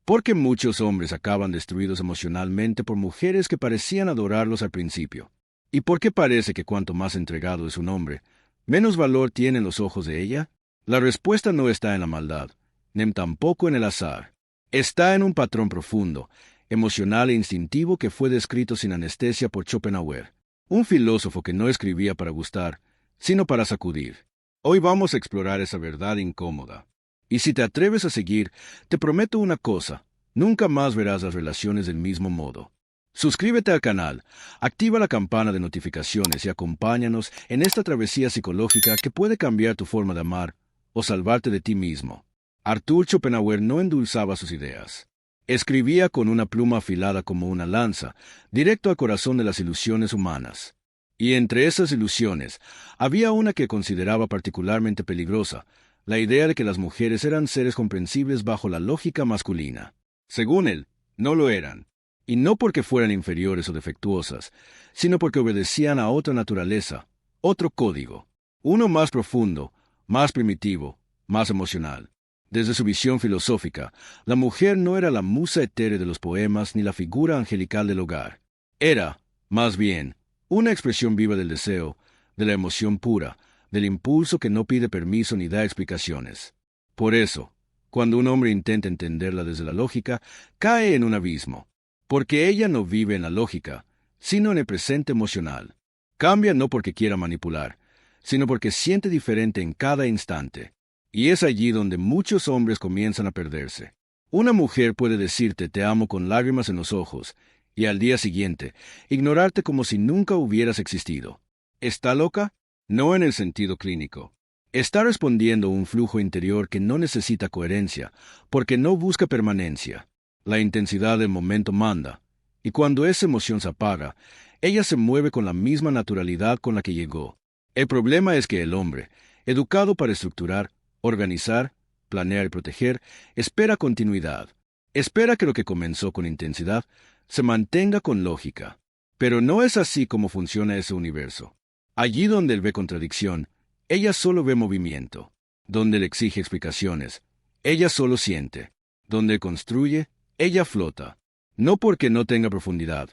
Porque muchos hombres acaban destruidos emocionalmente por mujeres que parecían adorarlos al principio. ¿Y por qué parece que cuanto más entregado es un hombre, menos valor tiene en los ojos de ella? La respuesta no está en la maldad, ni tampoco en el azar. Está en un patrón profundo, emocional e instintivo que fue descrito sin anestesia por Schopenhauer, un filósofo que no escribía para gustar, sino para sacudir. Hoy vamos a explorar esa verdad incómoda. Y si te atreves a seguir, te prometo una cosa, nunca más verás las relaciones del mismo modo. Suscríbete al canal, activa la campana de notificaciones y acompáñanos en esta travesía psicológica que puede cambiar tu forma de amar o salvarte de ti mismo. Arthur Schopenhauer no endulzaba sus ideas. Escribía con una pluma afilada como una lanza, directo al corazón de las ilusiones humanas. Y entre esas ilusiones, había una que consideraba particularmente peligrosa, la idea de que las mujeres eran seres comprensibles bajo la lógica masculina. Según él, no lo eran. Y no porque fueran inferiores o defectuosas, sino porque obedecían a otra naturaleza, otro código, uno más profundo, más primitivo, más emocional. Desde su visión filosófica, la mujer no era la musa etérea de los poemas ni la figura angelical del hogar. Era, más bien, una expresión viva del deseo, de la emoción pura, del impulso que no pide permiso ni da explicaciones. Por eso, cuando un hombre intenta entenderla desde la lógica, cae en un abismo, porque ella no vive en la lógica, sino en el presente emocional. Cambia no porque quiera manipular, sino porque siente diferente en cada instante. Y es allí donde muchos hombres comienzan a perderse. Una mujer puede decirte te amo con lágrimas en los ojos, y al día siguiente, ignorarte como si nunca hubieras existido. ¿Está loca? No en el sentido clínico. Está respondiendo a un flujo interior que no necesita coherencia, porque no busca permanencia. La intensidad del momento manda, y cuando esa emoción se apaga, ella se mueve con la misma naturalidad con la que llegó. El problema es que el hombre, educado para estructurar, organizar, planear y proteger, espera continuidad. Espera que lo que comenzó con intensidad se mantenga con lógica. Pero no es así como funciona ese universo. Allí donde él ve contradicción, ella solo ve movimiento. Donde él exige explicaciones, ella solo siente. Donde él construye, ella flota. No porque no tenga profundidad,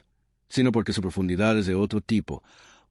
sino porque su profundidad es de otro tipo,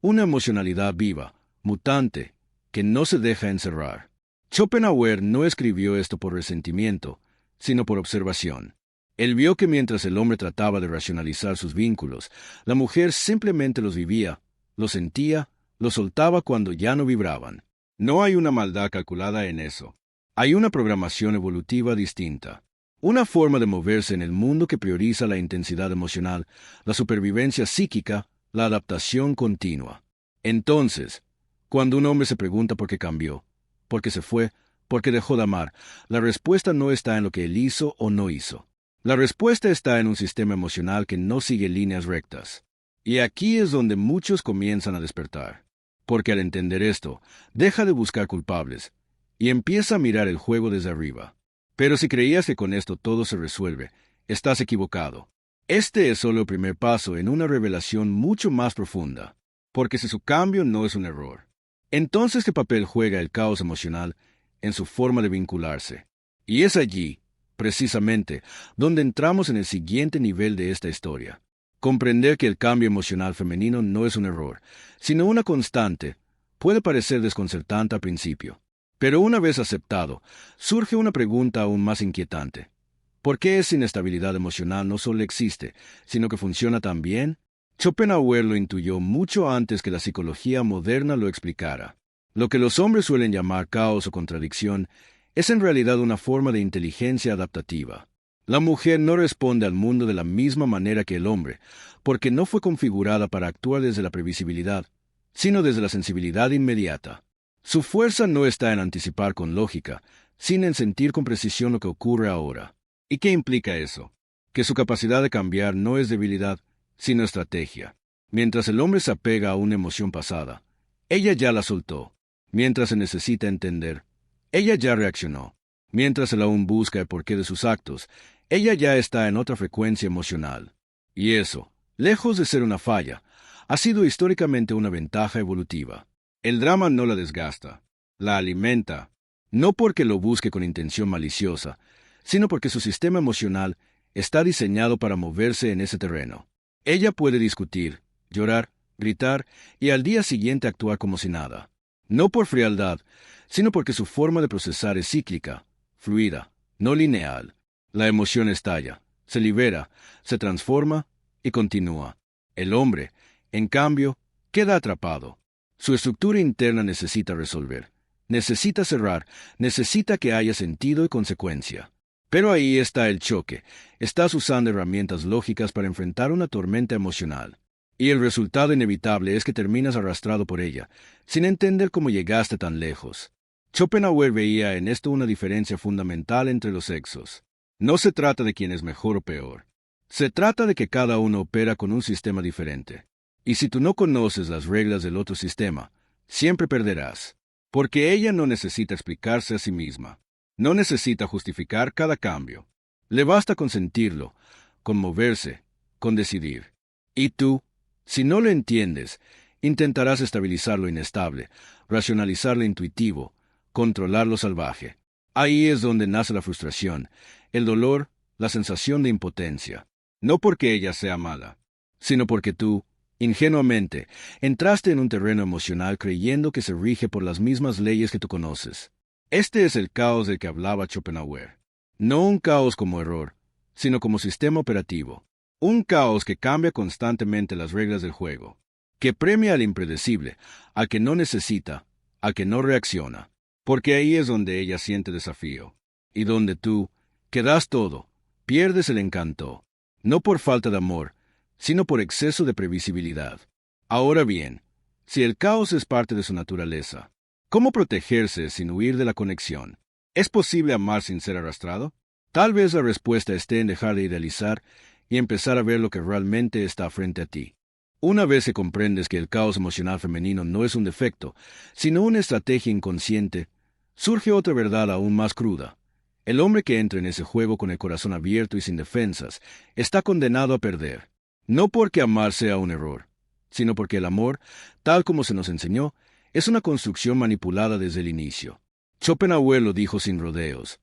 una emocionalidad viva, mutante, que no se deja encerrar. Schopenhauer no escribió esto por resentimiento, sino por observación. Él vio que mientras el hombre trataba de racionalizar sus vínculos, la mujer simplemente los vivía, los sentía, los soltaba cuando ya no vibraban. No hay una maldad calculada en eso. Hay una programación evolutiva distinta. Una forma de moverse en el mundo que prioriza la intensidad emocional, la supervivencia psíquica, la adaptación continua. Entonces, cuando un hombre se pregunta por qué cambió, por qué se fue, por qué dejó de amar, la respuesta no está en lo que él hizo o no hizo. La respuesta está en un sistema emocional que no sigue líneas rectas. Y aquí es donde muchos comienzan a despertar. Porque al entender esto, deja de buscar culpables y empieza a mirar el juego desde arriba. Pero si creías que con esto todo se resuelve, estás equivocado. Este es solo el primer paso en una revelación mucho más profunda. Porque si su cambio no es un error, entonces ¿qué papel juega el caos emocional en su forma de vincularse? Y es allí, precisamente, donde entramos en el siguiente nivel de esta historia. Comprender que el cambio emocional femenino no es un error, sino una constante, puede parecer desconcertante al principio. Pero una vez aceptado, surge una pregunta aún más inquietante. ¿Por qué esa inestabilidad emocional no solo existe, sino que funciona tan bien? Schopenhauer lo intuyó mucho antes que la psicología moderna lo explicara. Lo que los hombres suelen llamar caos o contradicción es en realidad una forma de inteligencia adaptativa. La mujer no responde al mundo de la misma manera que el hombre, porque no fue configurada para actuar desde la previsibilidad, sino desde la sensibilidad inmediata. Su fuerza no está en anticipar con lógica, sino en sentir con precisión lo que ocurre ahora. ¿Y qué implica eso? Que su capacidad de cambiar no es debilidad, sino estrategia. Mientras el hombre se apega a una emoción pasada, ella ya la soltó. Mientras se necesita entender, ella ya reaccionó. Mientras él aún busca el porqué de sus actos, ella ya está en otra frecuencia emocional. Y eso, lejos de ser una falla, ha sido históricamente una ventaja evolutiva. El drama no la desgasta, la alimenta, no porque lo busque con intención maliciosa, sino porque su sistema emocional está diseñado para moverse en ese terreno. Ella puede discutir, llorar, gritar y al día siguiente actuar como si nada. No por frialdad, sino porque su forma de procesar es cíclica, fluida, no lineal. La emoción estalla, se libera, se transforma y continúa. El hombre, en cambio, queda atrapado. Su estructura interna necesita resolver, necesita cerrar, necesita que haya sentido y consecuencia. Pero ahí está el choque. Estás usando herramientas lógicas para enfrentar una tormenta emocional. Y el resultado inevitable es que terminas arrastrado por ella, sin entender cómo llegaste tan lejos. Schopenhauer veía en esto una diferencia fundamental entre los sexos. No se trata de quién es mejor o peor. Se trata de que cada uno opera con un sistema diferente. Y si tú no conoces las reglas del otro sistema, siempre perderás. Porque ella no necesita explicarse a sí misma. No necesita justificar cada cambio. Le basta con sentirlo, con moverse, con decidir. Y tú, si no lo entiendes, intentarás estabilizar lo inestable, racionalizar lo intuitivo, controlar lo salvaje. Ahí es donde nace la frustración, el dolor, la sensación de impotencia. No porque ella sea mala, sino porque tú, ingenuamente, entraste en un terreno emocional creyendo que se rige por las mismas leyes que tú conoces. Este es el caos del que hablaba Schopenhauer. No un caos como error, sino como sistema operativo. Un caos que cambia constantemente las reglas del juego, que premia al impredecible, al que no necesita, al que no reacciona. Porque ahí es donde ella siente desafío. Y donde tú, que das todo, pierdes el encanto. No por falta de amor, sino por exceso de previsibilidad. Ahora bien, si el caos es parte de su naturaleza, ¿cómo protegerse sin huir de la conexión? ¿Es posible amar sin ser arrastrado? Tal vez la respuesta esté en dejar de idealizar y empezar a ver lo que realmente está frente a ti. Una vez que comprendes que el caos emocional femenino no es un defecto, sino una estrategia inconsciente, surge otra verdad aún más cruda. El hombre que entra en ese juego con el corazón abierto y sin defensas está condenado a perder. No porque amar sea un error, sino porque el amor, tal como se nos enseñó, es una construcción manipulada desde el inicio. Schopenhauer lo dijo sin rodeos.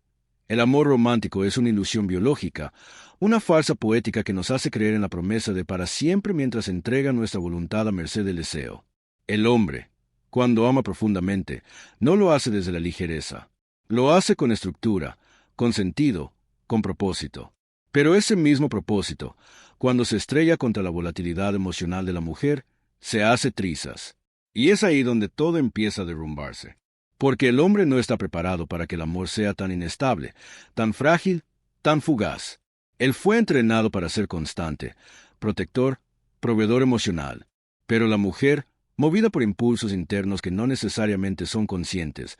El amor romántico es una ilusión biológica, una farsa poética que nos hace creer en la promesa de para siempre mientras entrega nuestra voluntad a merced del deseo. El hombre, cuando ama profundamente, no lo hace desde la ligereza. Lo hace con estructura, con sentido, con propósito. Pero ese mismo propósito, cuando se estrella contra la volatilidad emocional de la mujer, se hace trizas. Y es ahí donde todo empieza a derrumbarse. Porque el hombre no está preparado para que el amor sea tan inestable, tan frágil, tan fugaz. Él fue entrenado para ser constante, protector, proveedor emocional. Pero la mujer, movida por impulsos internos que no necesariamente son conscientes,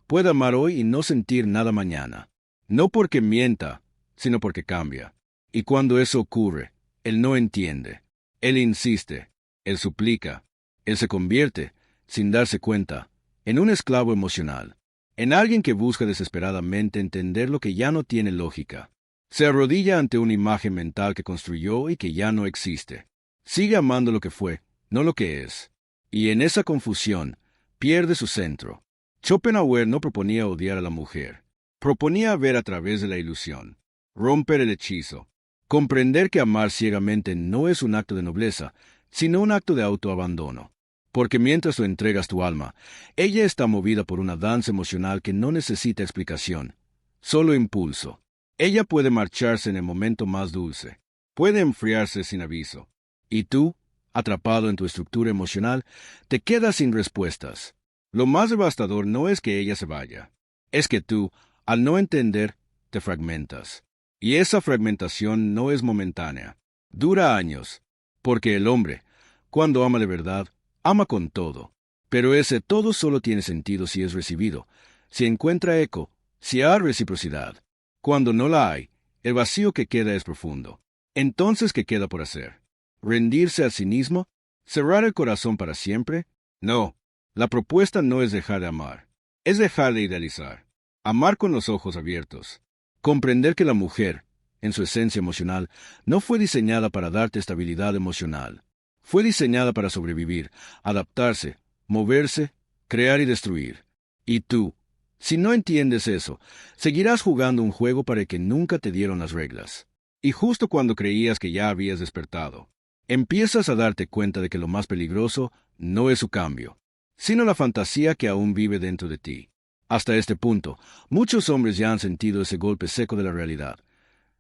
puede amar hoy y no sentir nada mañana. No porque mienta, sino porque cambia. Y cuando eso ocurre, él no entiende. Él insiste, él suplica, él se convierte, sin darse cuenta, en un esclavo emocional, en alguien que busca desesperadamente entender lo que ya no tiene lógica. Se arrodilla ante una imagen mental que construyó y que ya no existe. Sigue amando lo que fue, no lo que es. Y en esa confusión, pierde su centro. Schopenhauer no proponía odiar a la mujer. Proponía ver a través de la ilusión, romper el hechizo, comprender que amar ciegamente no es un acto de nobleza, sino un acto de autoabandono. Porque mientras tú entregas tu alma, ella está movida por una danza emocional que no necesita explicación, solo impulso. Ella puede marcharse en el momento más dulce, puede enfriarse sin aviso. Y tú, atrapado en tu estructura emocional, te quedas sin respuestas. Lo más devastador no es que ella se vaya, es que tú, al no entender, te fragmentas. Y esa fragmentación no es momentánea, dura años, porque el hombre, cuando ama de verdad, ama con todo. Pero ese todo solo tiene sentido si es recibido, si encuentra eco, si hay reciprocidad. Cuando no la hay, el vacío que queda es profundo. Entonces, ¿qué queda por hacer? ¿Rendirse al cinismo? ¿Cerrar el corazón para siempre? No. La propuesta no es dejar de amar, es dejar de idealizar. Amar con los ojos abiertos. Comprender que la mujer, en su esencia emocional, no fue diseñada para darte estabilidad emocional. Fue diseñada para sobrevivir, adaptarse, moverse, crear y destruir. Y tú, si no entiendes eso, seguirás jugando un juego para el que nunca te dieron las reglas. Y justo cuando creías que ya habías despertado, empiezas a darte cuenta de que lo más peligroso no es su cambio, sino la fantasía que aún vive dentro de ti. Hasta este punto, muchos hombres ya han sentido ese golpe seco de la realidad.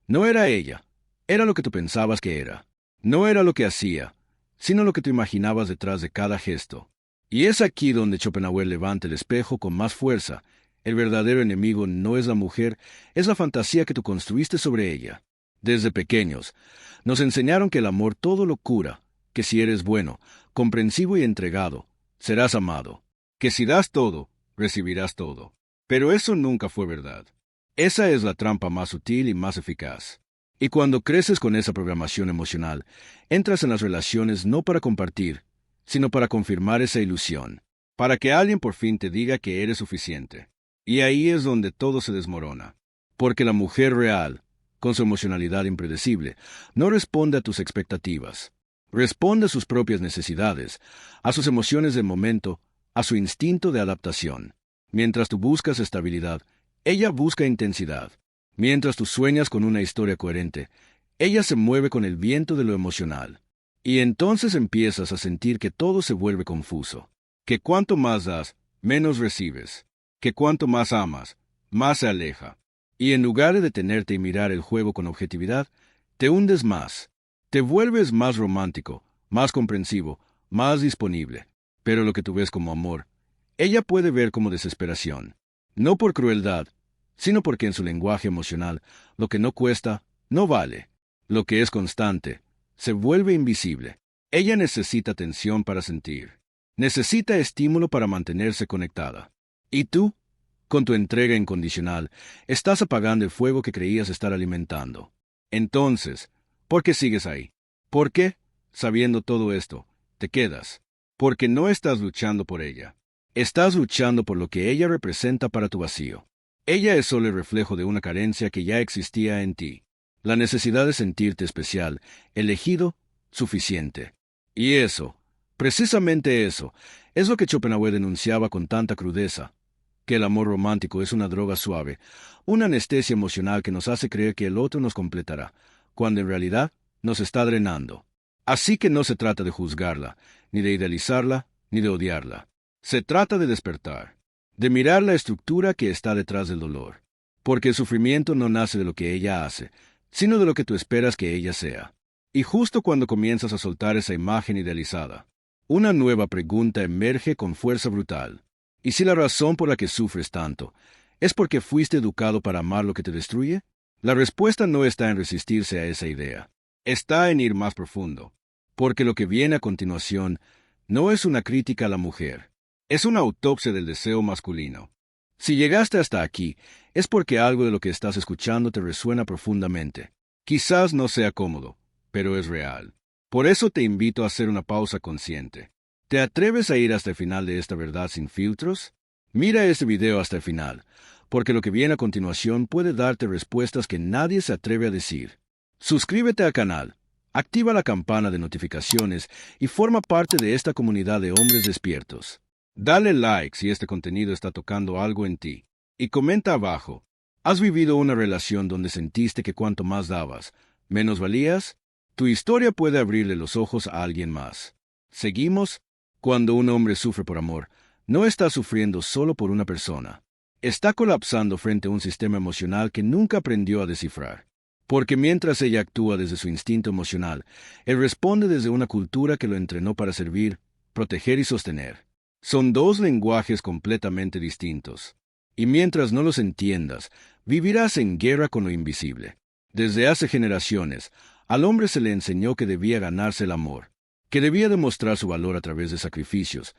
No era ella, era lo que tú pensabas que era. No era lo que hacía, sino lo que tú imaginabas detrás de cada gesto. Y es aquí donde Schopenhauer levanta el espejo con más fuerza. El verdadero enemigo no es la mujer, es la fantasía que tú construiste sobre ella. Desde pequeños, nos enseñaron que el amor todo lo cura, que si eres bueno, comprensivo y entregado, serás amado, que si das todo, recibirás todo. Pero eso nunca fue verdad. Esa es la trampa más sutil y más eficaz. Y cuando creces con esa programación emocional, entras en las relaciones no para compartir, sino para confirmar esa ilusión, para que alguien por fin te diga que eres suficiente. Y ahí es donde todo se desmorona. Porque la mujer real, con su emocionalidad impredecible, no responde a tus expectativas. Responde a sus propias necesidades, a sus emociones del momento, a su instinto de adaptación. Mientras tú buscas estabilidad, ella busca intensidad. Mientras tú sueñas con una historia coherente, ella se mueve con el viento de lo emocional. Y entonces empiezas a sentir que todo se vuelve confuso. Que cuanto más das, menos recibes. Que cuanto más amas, más se aleja. Y en lugar de detenerte y mirar el juego con objetividad, te hundes más. Te vuelves más romántico, más comprensivo, más disponible. Pero lo que tú ves como amor, ella puede ver como desesperación. No por crueldad, sino porque en su lenguaje emocional, lo que no cuesta, no vale. Lo que es constante, se vuelve invisible. Ella necesita atención para sentir. Necesita estímulo para mantenerse conectada. Y tú, con tu entrega incondicional, estás apagando el fuego que creías estar alimentando. Entonces, ¿por qué sigues ahí? ¿Por qué, sabiendo todo esto, te quedas? Porque no estás luchando por ella. Estás luchando por lo que ella representa para tu vacío. Ella es solo el reflejo de una carencia que ya existía en ti. La necesidad de sentirte especial, elegido, suficiente. Y eso, precisamente eso, es lo que Schopenhauer denunciaba con tanta crudeza, que el amor romántico es una droga suave, una anestesia emocional que nos hace creer que el otro nos completará, cuando en realidad nos está drenando. Así que no se trata de juzgarla, ni de idealizarla, ni de odiarla. Se trata de despertar, de mirar la estructura que está detrás del dolor, porque el sufrimiento no nace de lo que ella hace, sino de lo que tú esperas que ella sea. Y justo cuando comienzas a soltar esa imagen idealizada, una nueva pregunta emerge con fuerza brutal. ¿Y si la razón por la que sufres tanto es porque fuiste educado para amar lo que te destruye? La respuesta no está en resistirse a esa idea. Está en ir más profundo, porque lo que viene a continuación no es una crítica a la mujer, es una autopsia del deseo masculino. Si llegaste hasta aquí, es porque algo de lo que estás escuchando te resuena profundamente. Quizás no sea cómodo, pero es real. Por eso te invito a hacer una pausa consciente. ¿Te atreves a ir hasta el final de esta verdad sin filtros? Mira este video hasta el final, porque lo que viene a continuación puede darte respuestas que nadie se atreve a decir. Suscríbete al canal, activa la campana de notificaciones y forma parte de esta comunidad de hombres despiertos. Dale like si este contenido está tocando algo en ti. Y comenta abajo, ¿has vivido una relación donde sentiste que cuanto más dabas, menos valías? Tu historia puede abrirle los ojos a alguien más. Seguimos. Cuando un hombre sufre por amor, no está sufriendo solo por una persona. Está colapsando frente a un sistema emocional que nunca aprendió a descifrar. Porque mientras ella actúa desde su instinto emocional, él responde desde una cultura que lo entrenó para servir, proteger y sostener. Son dos lenguajes completamente distintos. Y mientras no los entiendas, vivirás en guerra con lo invisible. Desde hace generaciones, al hombre se le enseñó que debía ganarse el amor, que debía demostrar su valor a través de sacrificios,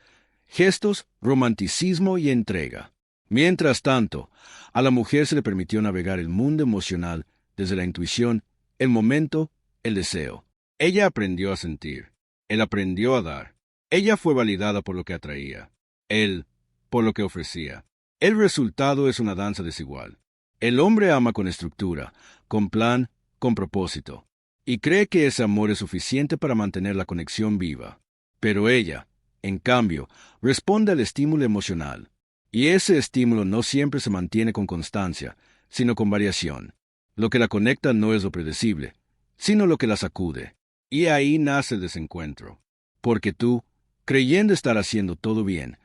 gestos, romanticismo y entrega. Mientras tanto, a la mujer se le permitió navegar el mundo emocional desde la intuición, el momento, el deseo. Ella aprendió a sentir. Él aprendió a dar. Ella fue validada por lo que atraía. Él, por lo que ofrecía. El resultado es una danza desigual. El hombre ama con estructura, con plan, con propósito, y cree que ese amor es suficiente para mantener la conexión viva. Pero ella, en cambio, responde al estímulo emocional. Y ese estímulo no siempre se mantiene con constancia, sino con variación. Lo que la conecta no es lo predecible, sino lo que la sacude. Y ahí nace el desencuentro. Porque tú, creyendo estar haciendo todo bien,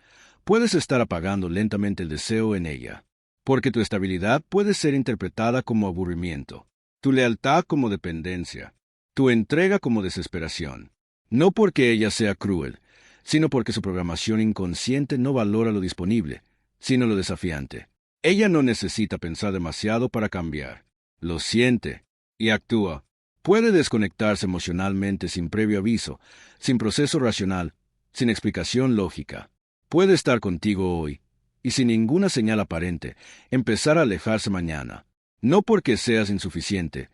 puedes estar apagando lentamente el deseo en ella. Porque tu estabilidad puede ser interpretada como aburrimiento, tu lealtad como dependencia, tu entrega como desesperación. No porque ella sea cruel, sino porque su programación inconsciente no valora lo disponible, sino lo desafiante. Ella no necesita pensar demasiado para cambiar. Lo siente y actúa. Puede desconectarse emocionalmente sin previo aviso, sin proceso racional, sin explicación lógica. Puede estar contigo hoy, y sin ninguna señal aparente, empezar a alejarse mañana. No porque seas insuficiente,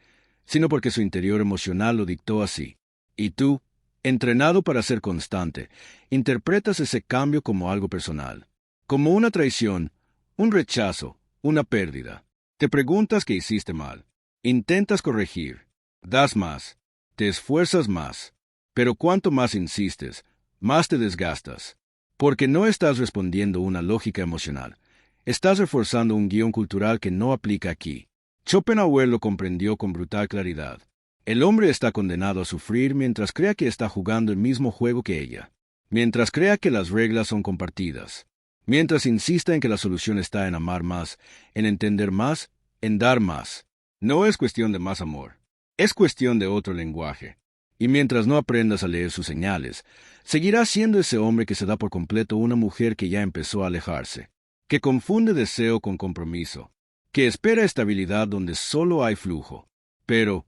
sino porque su interior emocional lo dictó así. Y tú, entrenado para ser constante, interpretas ese cambio como algo personal, como una traición, un rechazo, una pérdida. Te preguntas qué hiciste mal. Intentas corregir. Das más. Te esfuerzas más. Pero cuanto más insistes, más te desgastas. Porque no estás respondiendo una lógica emocional. Estás reforzando un guión cultural que no aplica aquí. Schopenhauer lo comprendió con brutal claridad. El hombre está condenado a sufrir mientras crea que está jugando el mismo juego que ella. Mientras crea que las reglas son compartidas. Mientras insista en que la solución está en amar más, en entender más, en dar más. No es cuestión de más amor. Es cuestión de otro lenguaje. Y mientras no aprendas a leer sus señales, seguirás siendo ese hombre que se da por completo una mujer que ya empezó a alejarse, que confunde deseo con compromiso, que espera estabilidad donde solo hay flujo. Pero,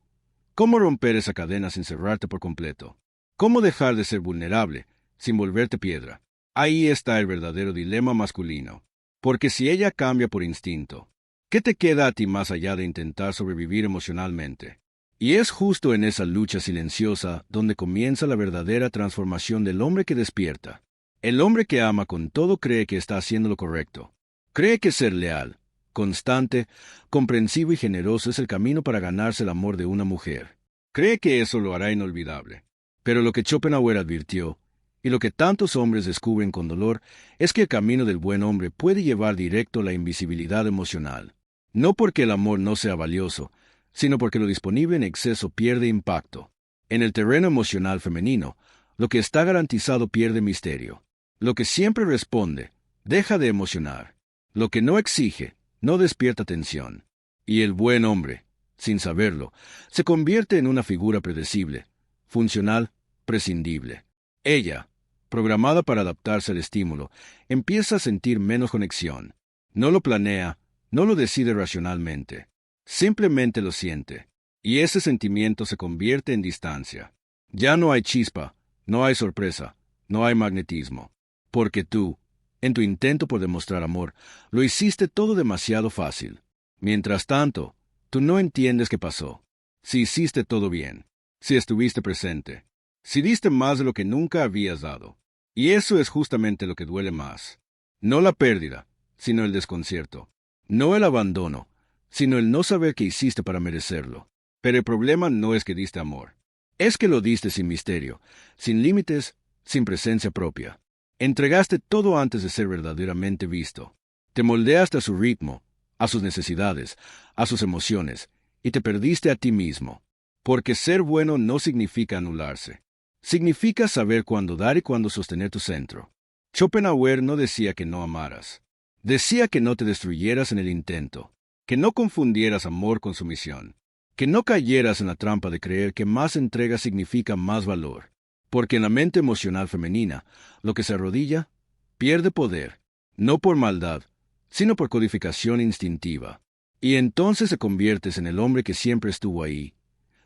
¿cómo romper esa cadena sin cerrarte por completo? ¿Cómo dejar de ser vulnerable, sin volverte piedra? Ahí está el verdadero dilema masculino. Porque si ella cambia por instinto, ¿qué te queda a ti más allá de intentar sobrevivir emocionalmente? Y es justo en esa lucha silenciosa donde comienza la verdadera transformación del hombre que despierta. El hombre que ama con todo cree que está haciendo lo correcto. Cree que ser leal, constante, comprensivo y generoso es el camino para ganarse el amor de una mujer. Cree que eso lo hará inolvidable. Pero lo que Schopenhauer advirtió, y lo que tantos hombres descubren con dolor, es que el camino del buen hombre puede llevar directo a la invisibilidad emocional. No porque el amor no sea valioso, sino porque lo disponible en exceso pierde impacto. En el terreno emocional femenino, lo que está garantizado pierde misterio. Lo que siempre responde, deja de emocionar. Lo que no exige, no despierta tensión. Y el buen hombre, sin saberlo, se convierte en una figura predecible, funcional, prescindible. Ella, programada para adaptarse al estímulo, empieza a sentir menos conexión. No lo planea, no lo decide racionalmente. Simplemente lo siente. Y ese sentimiento se convierte en distancia. Ya no hay chispa, no hay sorpresa, no hay magnetismo. Porque tú, en tu intento por demostrar amor, lo hiciste todo demasiado fácil. Mientras tanto, tú no entiendes qué pasó. Si hiciste todo bien, si estuviste presente, si diste más de lo que nunca habías dado. Y eso es justamente lo que duele más. No la pérdida, sino el desconcierto. No el abandono, sino el no saber qué hiciste para merecerlo. Pero el problema no es que diste amor. Es que lo diste sin misterio, sin límites, sin presencia propia. Entregaste todo antes de ser verdaderamente visto. Te moldeaste a su ritmo, a sus necesidades, a sus emociones, y te perdiste a ti mismo. Porque ser bueno no significa anularse. Significa saber cuándo dar y cuándo sostener tu centro. Schopenhauer no decía que no amaras. Decía que no te destruyeras en el intento, que no confundieras amor con sumisión, que no cayeras en la trampa de creer que más entrega significa más valor. Porque en la mente emocional femenina, lo que se arrodilla, pierde poder, no por maldad, sino por codificación instintiva. Y entonces te conviertes en el hombre que siempre estuvo ahí,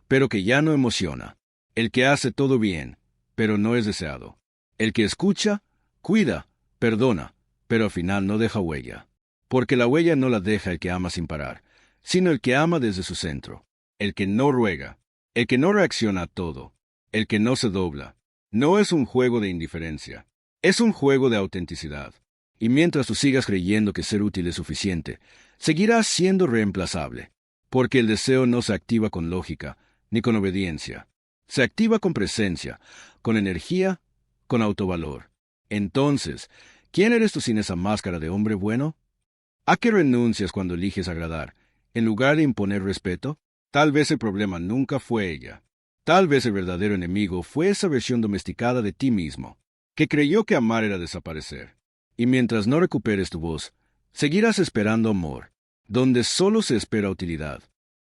pero que ya no emociona. El que hace todo bien, pero no es deseado. El que escucha, cuida, perdona, pero al final no deja huella. Porque la huella no la deja el que ama sin parar, sino el que ama desde su centro. El que no ruega, el que no reacciona a todo, el que no se dobla. No es un juego de indiferencia, es un juego de autenticidad. Y mientras tú sigas creyendo que ser útil es suficiente, seguirás siendo reemplazable. Porque el deseo no se activa con lógica, ni con obediencia. Se activa con presencia, con energía, con autovalor. Entonces, ¿quién eres tú sin esa máscara de hombre bueno? ¿A qué renuncias cuando eliges agradar, en lugar de imponer respeto? Tal vez el problema nunca fue ella. Tal vez el verdadero enemigo fue esa versión domesticada de ti mismo, que creyó que amar era desaparecer. Y mientras no recuperes tu voz, seguirás esperando amor, donde solo se espera utilidad.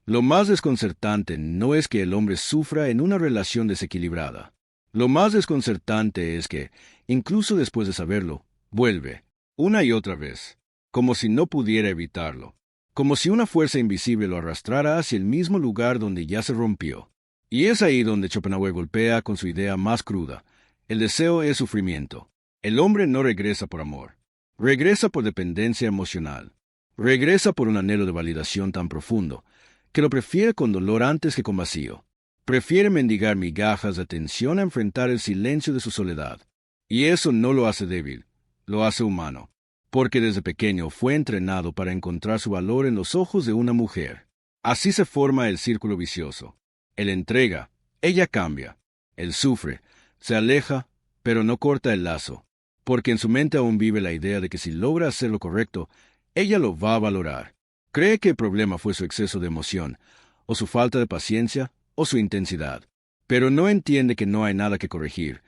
Lo más desconcertante no es que el hombre sufra en una relación desequilibrada. Lo más desconcertante es que, incluso después de saberlo, vuelve, una y otra vez, como si no pudiera evitarlo, como si una fuerza invisible lo arrastrara hacia el mismo lugar donde ya se rompió. Y es ahí donde Schopenhauer golpea con su idea más cruda. El deseo es sufrimiento. El hombre no regresa por amor. Regresa por dependencia emocional. Regresa por un anhelo de validación tan profundo, que lo prefiere con dolor antes que con vacío. Prefiere mendigar migajas de atención a enfrentar el silencio de su soledad. Y eso no lo hace débil, lo hace humano, porque desde pequeño fue entrenado para encontrar su valor en los ojos de una mujer. Así se forma el círculo vicioso. Él entrega, ella cambia. Él sufre, se aleja, pero no corta el lazo, porque en su mente aún vive la idea de que si logra hacer lo correcto, ella lo va a valorar. Cree que el problema fue su exceso de emoción, o su falta de paciencia, o su intensidad. Pero no entiende que no hay nada que corregir,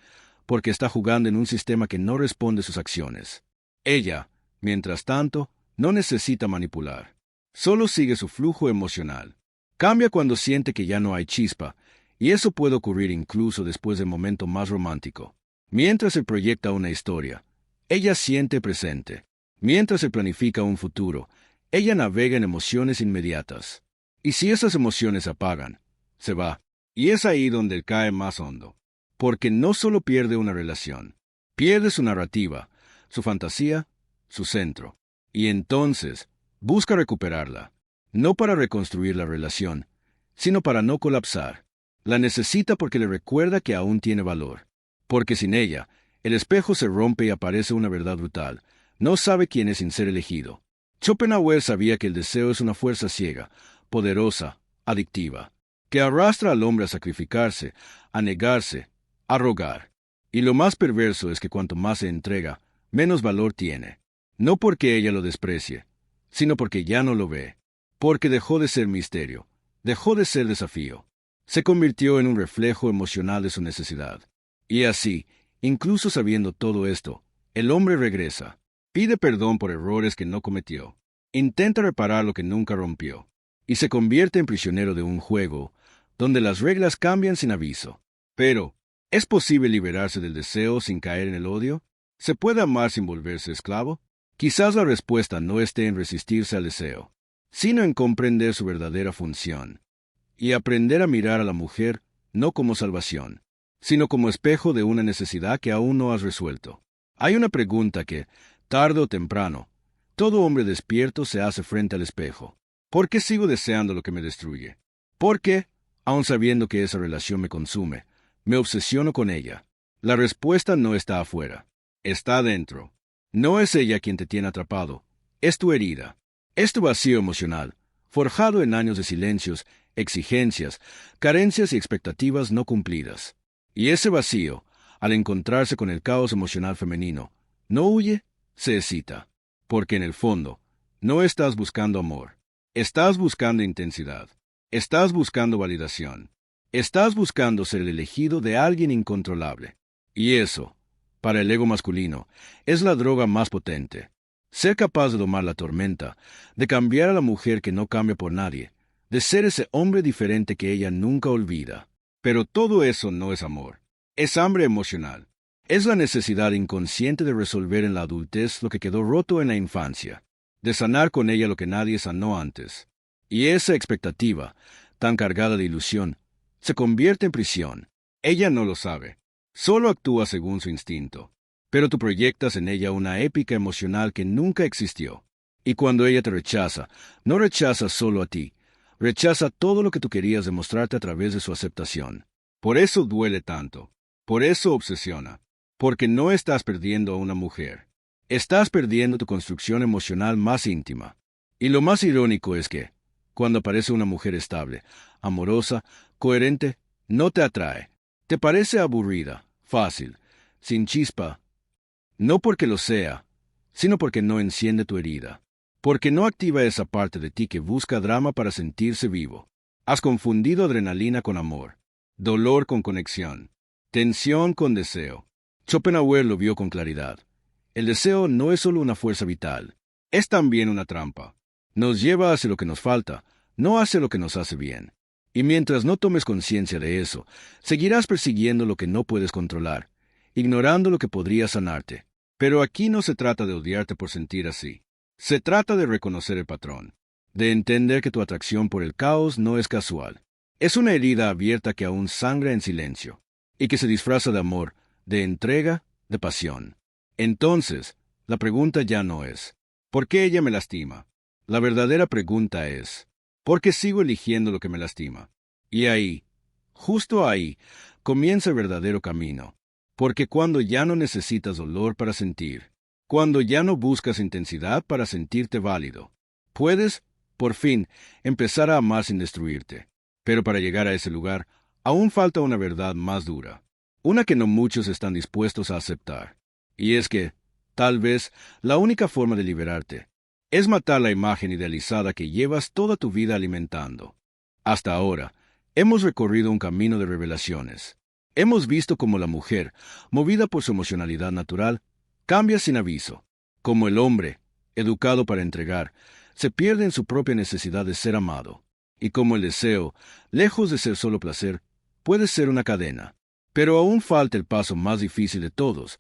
porque está jugando en un sistema que no responde a sus acciones. Ella, mientras tanto, no necesita manipular. Solo sigue su flujo emocional. Cambia cuando siente que ya no hay chispa, y eso puede ocurrir incluso después del momento más romántico. Mientras se proyecta una historia, ella siente presente. Mientras se planifica un futuro, ella navega en emociones inmediatas. Y si esas emociones se apagan, se va. Y es ahí donde cae más hondo. Porque no solo pierde una relación, pierde su narrativa, su fantasía, su centro. Y entonces busca recuperarla, no para reconstruir la relación, sino para no colapsar. La necesita porque le recuerda que aún tiene valor. Porque sin ella, el espejo se rompe y aparece una verdad brutal. No sabe quién es sin ser elegido. Schopenhauer sabía que el deseo es una fuerza ciega, poderosa, adictiva, que arrastra al hombre a sacrificarse, a negarse, a rogar. Y lo más perverso es que cuanto más se entrega, menos valor tiene. No porque ella lo desprecie, sino porque ya no lo ve. Porque dejó de ser misterio, dejó de ser desafío. Se convirtió en un reflejo emocional de su necesidad. Y así, incluso sabiendo todo esto, el hombre regresa. Pide perdón por errores que no cometió. Intenta reparar lo que nunca rompió. Y se convierte en prisionero de un juego, donde las reglas cambian sin aviso. Pero, ¿es posible liberarse del deseo sin caer en el odio? ¿Se puede amar sin volverse esclavo? Quizás la respuesta no esté en resistirse al deseo, sino en comprender su verdadera función, y aprender a mirar a la mujer no como salvación, sino como espejo de una necesidad que aún no has resuelto. Hay una pregunta que, tarde o temprano, todo hombre despierto se hace frente al espejo. ¿Por qué sigo deseando lo que me destruye? ¿Por qué, aun sabiendo que esa relación me consume, me obsesiono con ella? La respuesta no está afuera, está adentro. No es ella quien te tiene atrapado, es tu herida, es tu vacío emocional, forjado en años de silencios, exigencias, carencias y expectativas no cumplidas. Y ese vacío, al encontrarse con el caos emocional femenino, no huye, se excita, porque en el fondo, no estás buscando amor, estás buscando intensidad, estás buscando validación, estás buscando ser el elegido de alguien incontrolable. Y eso, para el ego masculino, es la droga más potente. Ser capaz de domar la tormenta, de cambiar a la mujer que no cambia por nadie, de ser ese hombre diferente que ella nunca olvida. Pero todo eso no es amor. Es hambre emocional. Es la necesidad inconsciente de resolver en la adultez lo que quedó roto en la infancia, de sanar con ella lo que nadie sanó antes. Y esa expectativa, tan cargada de ilusión, se convierte en prisión. Ella no lo sabe. Solo actúa según su instinto, pero tú proyectas en ella una épica emocional que nunca existió. Y cuando ella te rechaza, no rechaza solo a ti, rechaza todo lo que tú querías demostrarte a través de su aceptación. Por eso duele tanto, por eso obsesiona, porque no estás perdiendo a una mujer, estás perdiendo tu construcción emocional más íntima. Y lo más irónico es que, cuando aparece una mujer estable, amorosa, coherente, no te atrae, te parece aburrida, fácil, sin chispa, no porque lo sea, sino porque no enciende tu herida. porque no activa esa parte de ti que busca drama para sentirse vivo. Has confundido adrenalina con amor, dolor con conexión, tensión con deseo. Schopenhauer lo vio con claridad. El deseo no es solo una fuerza vital, es también una trampa. Nos lleva hacia lo que nos falta, no hacia lo que nos hace bien. Y mientras no tomes conciencia de eso, seguirás persiguiendo lo que no puedes controlar, ignorando lo que podría sanarte. Pero aquí no se trata de odiarte por sentir así. Se trata de reconocer el patrón, de entender que tu atracción por el caos no es casual. Es una herida abierta que aún sangra en silencio, y que se disfraza de amor, de entrega, de pasión. Entonces, la pregunta ya no es, ¿por qué ella me lastima? La verdadera pregunta es, ¿por qué sigo eligiendo lo que me lastima? Y ahí, justo ahí, comienza el verdadero camino. Porque cuando ya no necesitas dolor para sentir, cuando ya no buscas intensidad para sentirte válido, puedes, por fin, empezar a amar sin destruirte. Pero para llegar a ese lugar, aún falta una verdad más dura, una que no muchos están dispuestos a aceptar. Y es que, tal vez, la única forma de liberarte es matar la imagen idealizada que llevas toda tu vida alimentando. Hasta ahora, hemos recorrido un camino de revelaciones. Hemos visto cómo la mujer, movida por su emocionalidad natural, cambia sin aviso, como el hombre, educado para entregar, se pierde en su propia necesidad de ser amado, y como el deseo, lejos de ser solo placer, puede ser una cadena. Pero aún falta el paso más difícil de todos,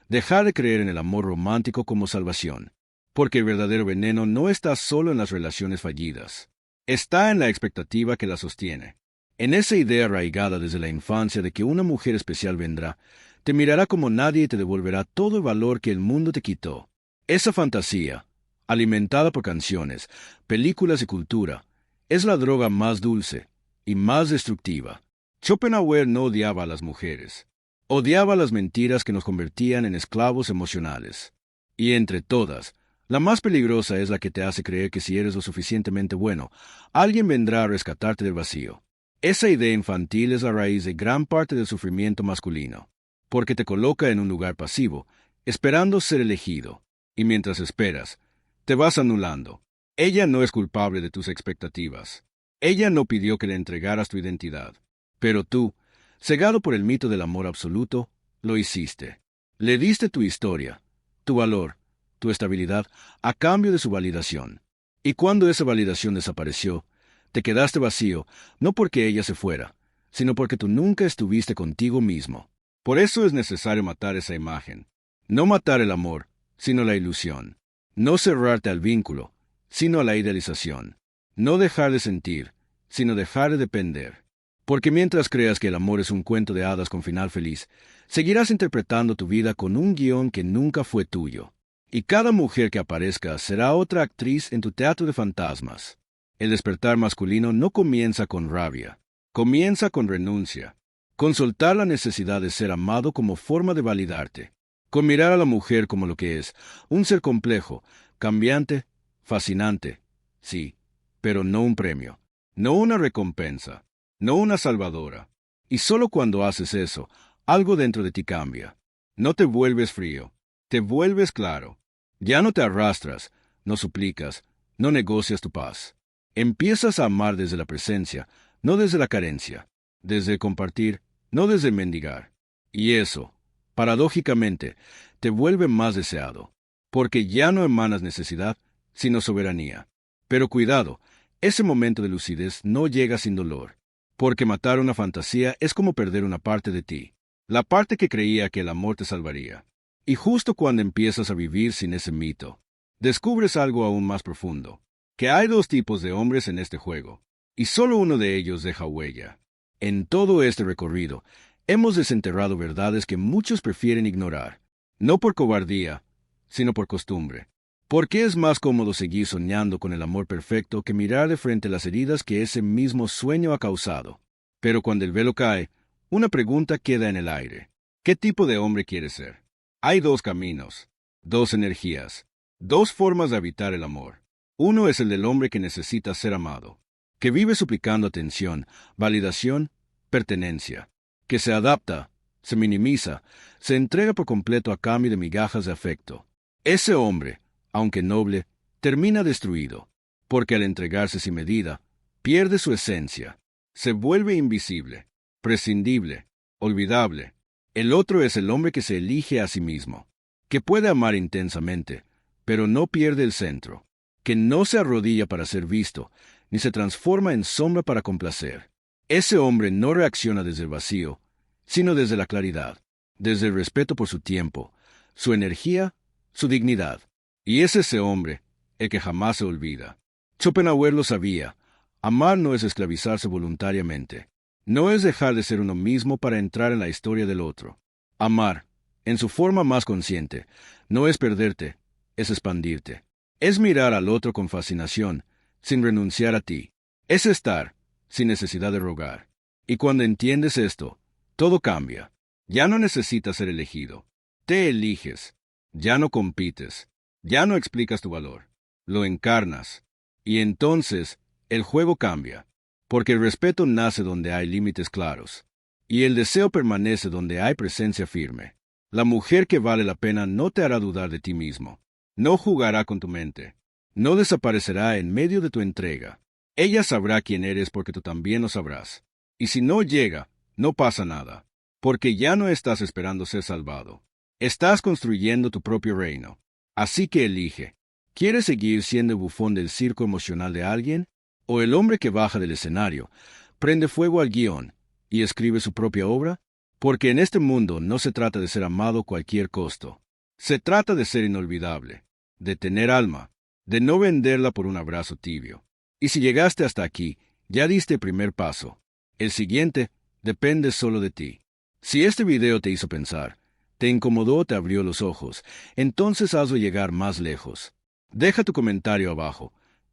dejar de creer en el amor romántico como salvación, porque el verdadero veneno no está solo en las relaciones fallidas, está en la expectativa que la sostiene. En esa idea arraigada desde la infancia de que una mujer especial vendrá, te mirará como nadie y te devolverá todo el valor que el mundo te quitó. Esa fantasía, alimentada por canciones, películas y cultura, es la droga más dulce y más destructiva. Schopenhauer no odiaba a las mujeres, odiaba las mentiras que nos convertían en esclavos emocionales. Y entre todas, la más peligrosa es la que te hace creer que si eres lo suficientemente bueno, alguien vendrá a rescatarte del vacío. Esa idea infantil es la raíz de gran parte del sufrimiento masculino, porque te coloca en un lugar pasivo, esperando ser elegido, y mientras esperas, te vas anulando. Ella no es culpable de tus expectativas. Ella no pidió que le entregaras tu identidad. Pero tú, cegado por el mito del amor absoluto, lo hiciste. Le diste tu historia, tu valor, tu estabilidad, a cambio de su validación. Y cuando esa validación desapareció, te quedaste vacío, no porque ella se fuera, sino porque tú nunca estuviste contigo mismo. Por eso es necesario matar esa imagen. No matar el amor, sino la ilusión. No cerrarte al vínculo, sino a la idealización. No dejar de sentir, sino dejar de depender. Porque mientras creas que el amor es un cuento de hadas con final feliz, seguirás interpretando tu vida con un guión que nunca fue tuyo. Y cada mujer que aparezca será otra actriz en tu teatro de fantasmas. El despertar masculino no comienza con rabia, comienza con renuncia, con soltar la necesidad de ser amado como forma de validarte, con mirar a la mujer como lo que es, un ser complejo, cambiante, fascinante, sí, pero no un premio, no una recompensa, no una salvadora. Y solo cuando haces eso, algo dentro de ti cambia. No te vuelves frío, te vuelves claro. Ya no te arrastras, no suplicas, no negocias tu paz. Empiezas a amar desde la presencia, no desde la carencia, desde el compartir, no desde el mendigar. Y eso, paradójicamente, te vuelve más deseado, porque ya no emanas necesidad, sino soberanía. Pero cuidado, ese momento de lucidez no llega sin dolor, porque matar una fantasía es como perder una parte de ti, la parte que creía que el amor te salvaría. Y justo cuando empiezas a vivir sin ese mito, descubres algo aún más profundo, que hay dos tipos de hombres en este juego, y solo uno de ellos deja huella. En todo este recorrido, hemos desenterrado verdades que muchos prefieren ignorar, no por cobardía, sino por costumbre. Porque es más cómodo seguir soñando con el amor perfecto que mirar de frente las heridas que ese mismo sueño ha causado. Pero cuando el velo cae, una pregunta queda en el aire. ¿Qué tipo de hombre quieres ser? Hay dos caminos, dos energías, dos formas de habitar el amor. Uno es el del hombre que necesita ser amado, que vive suplicando atención, validación, pertenencia, que se adapta, se minimiza, se entrega por completo a cambio de migajas de afecto. Ese hombre, aunque noble, termina destruido, porque al entregarse sin medida, pierde su esencia, se vuelve invisible, prescindible, olvidable. El otro es el hombre que se elige a sí mismo, que puede amar intensamente, pero no pierde el centro, que no se arrodilla para ser visto, ni se transforma en sombra para complacer. Ese hombre no reacciona desde el vacío, sino desde la claridad, desde el respeto por su tiempo, su energía, su dignidad. Y es ese hombre el que jamás se olvida. Schopenhauer lo sabía. Amar no es esclavizarse voluntariamente. No es dejar de ser uno mismo para entrar en la historia del otro. Amar, en su forma más consciente, no es perderte, es expandirte. Es mirar al otro con fascinación, sin renunciar a ti. Es estar, sin necesidad de rogar. Y cuando entiendes esto, todo cambia. Ya no necesitas ser elegido. Te eliges. Ya no compites. Ya no explicas tu valor. Lo encarnas. Y entonces, el juego cambia. Porque el respeto nace donde hay límites claros. Y el deseo permanece donde hay presencia firme. La mujer que vale la pena no te hará dudar de ti mismo. No jugará con tu mente. No desaparecerá en medio de tu entrega. Ella sabrá quién eres porque tú también lo sabrás. Y si no llega, no pasa nada. Porque ya no estás esperando ser salvado. Estás construyendo tu propio reino. Así que elige. ¿Quieres seguir siendo el bufón del circo emocional de alguien? ¿O el hombre que baja del escenario, prende fuego al guión y escribe su propia obra? Porque en este mundo no se trata de ser amado a cualquier costo. Se trata de ser inolvidable, de tener alma, de no venderla por un abrazo tibio. Y si llegaste hasta aquí, ya diste el primer paso. El siguiente depende solo de ti. Si este video te hizo pensar, te incomodó o te abrió los ojos, entonces hazlo llegar más lejos. Deja tu comentario abajo.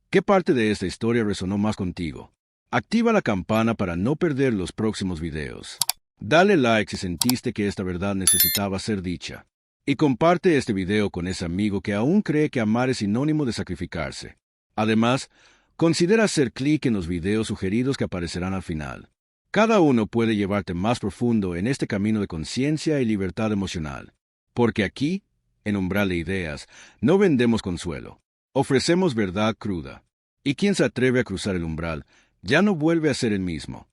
¿Qué parte de esta historia resonó más contigo? Activa la campana para no perder los próximos videos. Dale like si sentiste que esta verdad necesitaba ser dicha. Y comparte este video con ese amigo que aún cree que amar es sinónimo de sacrificarse. Además, considera hacer clic en los videos sugeridos que aparecerán al final. Cada uno puede llevarte más profundo en este camino de conciencia y libertad emocional. Porque aquí, en Umbral de Ideas, no vendemos consuelo. Ofrecemos verdad cruda. Y quien se atreve a cruzar el umbral, ya no vuelve a ser el mismo.